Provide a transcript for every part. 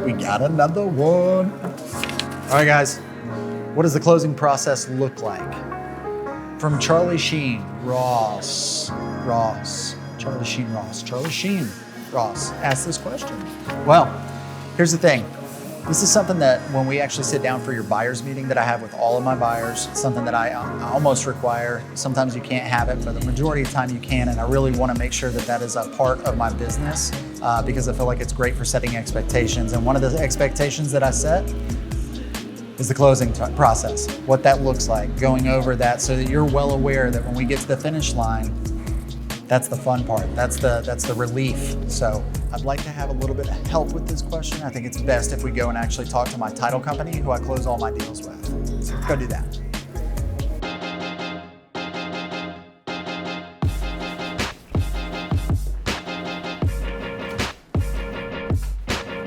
We got another one. All right, guys. What does the closing process look like? From Charlie Sheen, Ross. Charlie Sheen Ross asked this question. Well, here's the thing. This is something that when we actually sit down for your buyers meeting that I have with all of my buyers, it's something that I almost require. Sometimes you can't have it, but the majority of the time you can. And I really want to make sure that that is a part of my business because I feel like it's great for setting expectations. And one of the expectations that I set is the closing process, what that looks like, going over that so that you're well aware that when we get to the finish line, that's the fun part. That's the relief. So I'd like to have a little bit of help with this question. I think it's best if we go and actually talk to my title company who I close all my deals with. So let's go do that.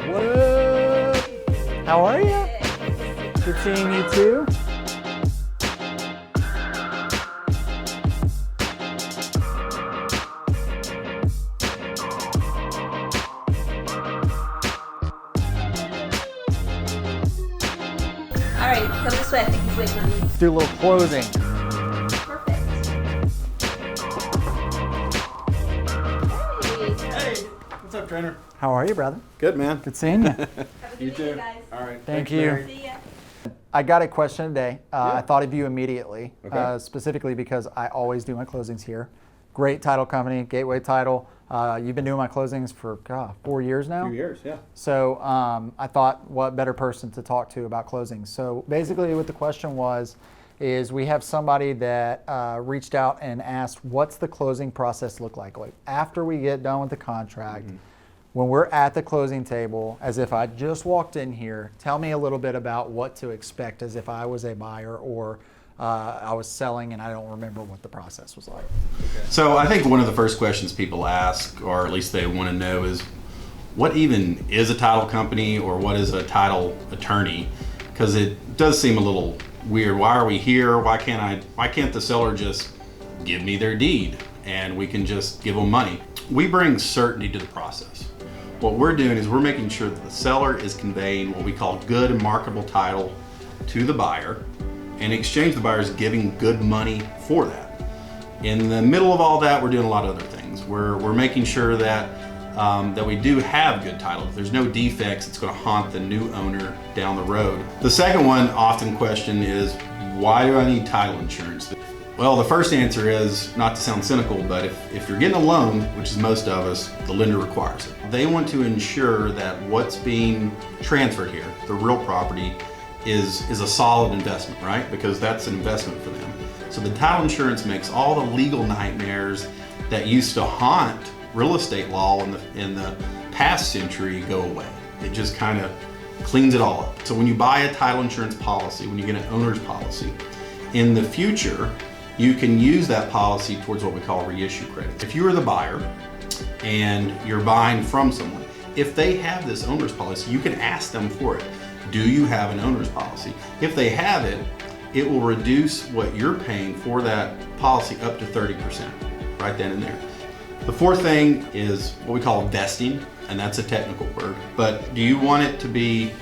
What up? How are you? Good seeing you too. All right, come this way. I think he's waiting on you. Do a little closing. Perfect. Hey, what's up, trainer? How are you, brother? Good, man. Good seeing you. Have a good You day, too. guys. All right. Thank Thanks, you. Mary. See ya. I got a question today. I Yeah. thought of you immediately, Okay. specifically because I always do my closings here. Great title company, Gateway Title. You've been doing my closings for 4 years now. A few years, yeah. So I thought, what better person to talk to about closings? So basically, what the question was, is we have somebody that reached out and asked, what's the closing process look like? Like after we get done with the contract, when we're at the closing table, as if I just walked in here, tell me a little bit about what to expect as if I was a buyer or I was selling and I don't remember what the process was like. So I think one of the first questions people ask, or at least they want to know, is what even is a title company or what is a title attorney? Because it does seem a little weird. Why are we here? Why can't the seller just give me their deed and we can just give them money? We bring certainty to the process. What we're doing is we're making sure that the seller is conveying what we call good and marketable title to the buyer. In exchange, the buyer is giving good money for that. In the middle of all that, we're doing a lot of other things. We're making sure that that we do have good title. If there's no defects, it's going to haunt the new owner down the road. The second one often question is, why do I need title insurance? Well, the first answer is, not to sound cynical, but if you're getting a loan, which is most of us, the lender requires it. They want to ensure that what's being transferred here, the real property, is a solid investment, right? Because that's an investment for them. So the title insurance makes all the legal nightmares that used to haunt real estate law in the past century go away. It just kind of cleans it all up. So when you buy a title insurance policy, when you get an owner's policy, in the future, you can use that policy towards what we call reissue credits. If you are the buyer and you're buying from someone, if they have this owner's policy, you can ask them for it. Do you have an owner's policy? If they have it, it will reduce what you're paying for that policy up to 30%, right then and there. The fourth thing is what we call vesting, and that's a technical word. But do you want it to be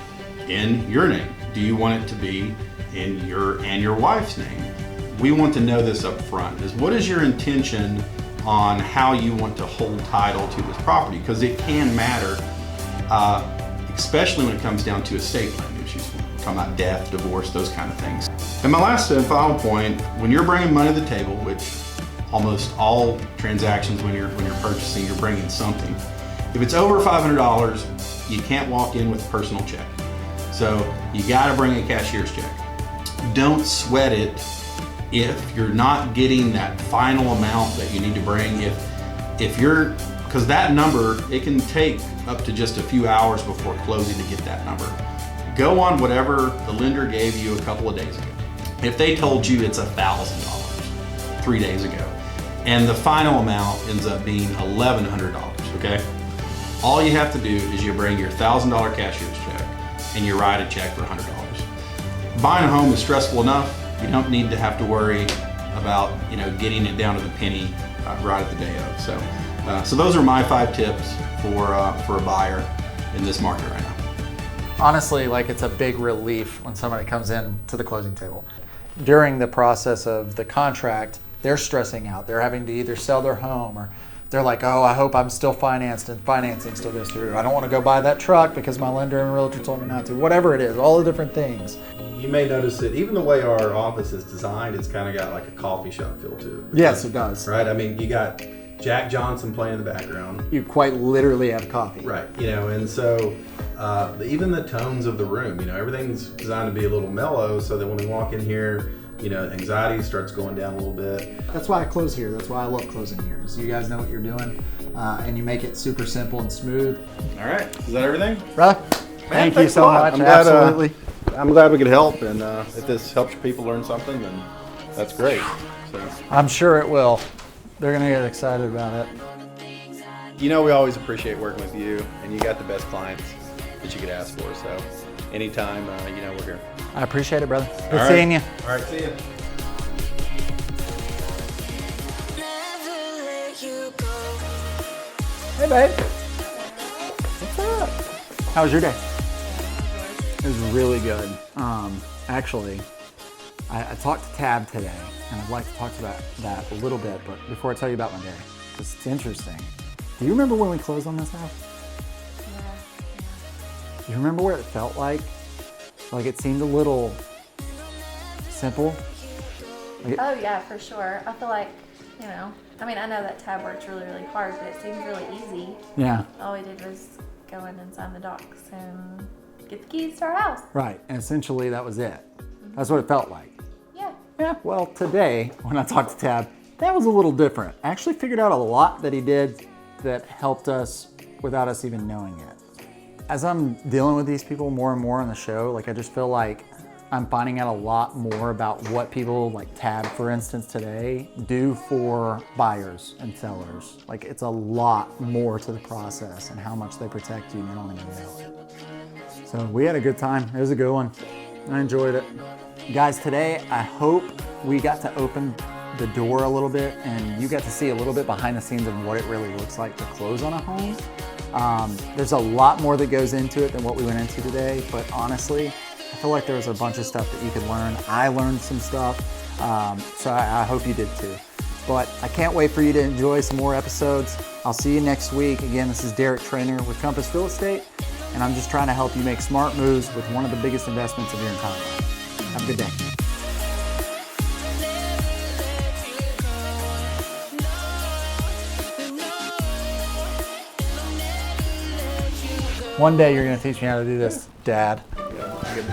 in your name? Do you want it to be in your wife's name? We want to know this up front. Is what is your intention on how you want to hold title to this property? Because it can matter, especially when it comes down to estate planning issues. We're talking about death, divorce, those kind of things. And my last and final point, when you're bringing money to the table, which almost all transactions when you're purchasing, you're bringing something. If it's over $500, you can't walk in with a personal check. So you gotta bring a cashier's check. Don't sweat it if you're not getting that final amount that you need to bring. If you're, because that number, it can take up to just a few hours before closing to get that number. Go on whatever the lender gave you a couple of days ago. If they told you it's $1,000 3 days ago, and the final amount ends up being $1,100, okay? All you have to do is you bring your $1,000 cashier's check and you write a check for $100. Buying a home is stressful enough. You don't need to have to worry about getting it down to the penny right at the day of. So those are my 5 tips for a buyer in this market right now. honestly, like it's a big relief when somebody comes in to the closing table. During the process of the contract, they're stressing out. They're having to either sell their home or they're like, oh, I hope I'm still financed and financing still goes through. I don't want to go buy that truck because my lender and realtor told me not to. Whatever it is, all the different things. You may notice that even the way our office is designed, it's kind of got like a coffee shop feel to it. Yes, it does. Right? I mean, you got Jack Johnson playing in the background. You quite literally have coffee. Right. You know, and so even the tones of the room, you know, everything's designed to be a little mellow so that when we walk in here, you know, anxiety starts going down a little bit. That's why I close here. That's why I love closing here. So you guys know what you're doing, and you make it super simple and smooth. All right. Is that everything? Brother, thank you thanks so a lot. much. I'm glad, Absolutely. I'm glad we could help, and if this helps people learn something, then that's great. So, I'm sure it will. They're going to get excited about it. you know, we always appreciate working with you, and you got the best clients that you could ask for. So anytime, you know, we're here. I appreciate it, brother. Good All right. seeing you. All right, see you. Hey, babe. What's up? How was your day? It was really good. Actually, I talked to Tab today, and I'd like to talk about that a little bit, but before I tell you about my day, because it's interesting. Do you remember when we closed on this house? Do you remember what it felt like? Like it seemed a little simple? Oh yeah, for sure. I feel like, you know, I mean, I know that Tab works really, really hard, but it seemed really easy. Yeah. All we did was go in and sign the docs and get the keys to our house. Right, and essentially that was it. That's what it felt like. Yeah. Yeah, well, today, when I talked to Tab, that was a little different. I actually figured out a lot that he did that helped us without us even knowing it. As I'm dealing with these people more and more on the show, like I just feel like I'm finding out a lot more about what people like Tab, for instance, today do for buyers and sellers. Like it's a lot more to the process and how much they protect you and you don't even know it. So we had a good time. It was a good one. I enjoyed it. Guys, today I hope we got to open the door a little bit and you got to see a little bit behind the scenes of what it really looks like to close on a home. There's a lot more that goes into it than what we went into today, but honestly, I feel like there was a bunch of stuff that you could learn. I learned some stuff, so I hope you did too. But I can't wait for you to enjoy some more episodes. I'll see you next week. Again, this is Derek Trainer with Compass Real Estate, and I'm just trying to help you make smart moves with one of the biggest investments of your entire life. Have a good day. One day you're gonna teach me how to do this, Dad.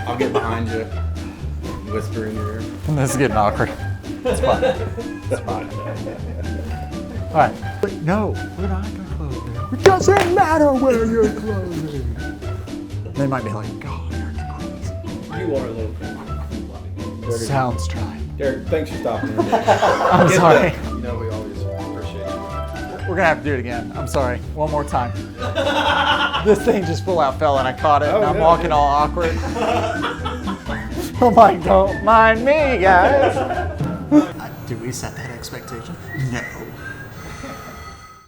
I'll get behind you, whisper in your ear. This is getting awkward. It's fine. It's fine. All right. But no, we're not gonna close there. It doesn't matter where you're closing. They might be like, God, you're crazy. You are a little. Sounds try. Derek, thanks for stopping in. I'm sorry. You know, we always appreciate you. We're gonna have to do it again. I'm sorry. One more time. This thing just full out fell and I caught it and I'm walking all awkward. I'm like, don't mind me, guys. Did we set that expectation? No.